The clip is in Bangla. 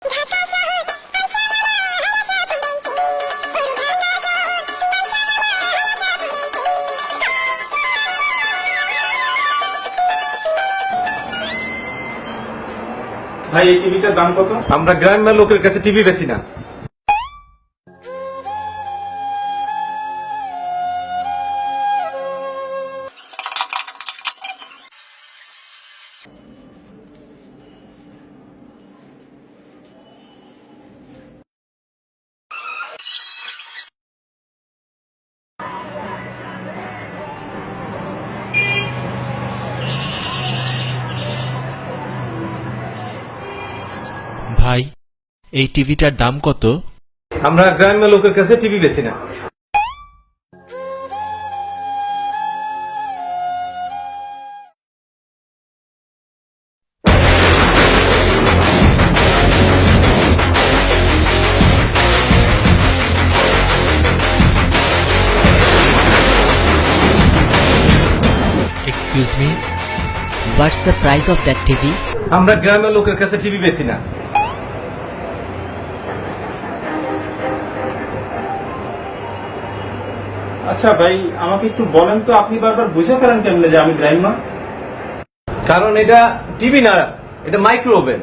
ভাই এই টিভিটার দাম কত? আমরা গ্রামের লোকের কাছে টিভি বেশি না। ভাই এই টিভিটার দাম কত? আমরা গ্রামের লোকের কাছে টিভি বেশি না। Excuse me, what's the price of that TV? আমরা গ্রামের লোকের কাছে টিভি বেশি না। আচ্ছা ভাই আমাকে একটু বলেন তো, আপনি বারবার বুঝে ফেলেন কেমনে যে আমি গ্রাম্য? কারণ এটা টিভি না, এটা মাইক্রোওভেন।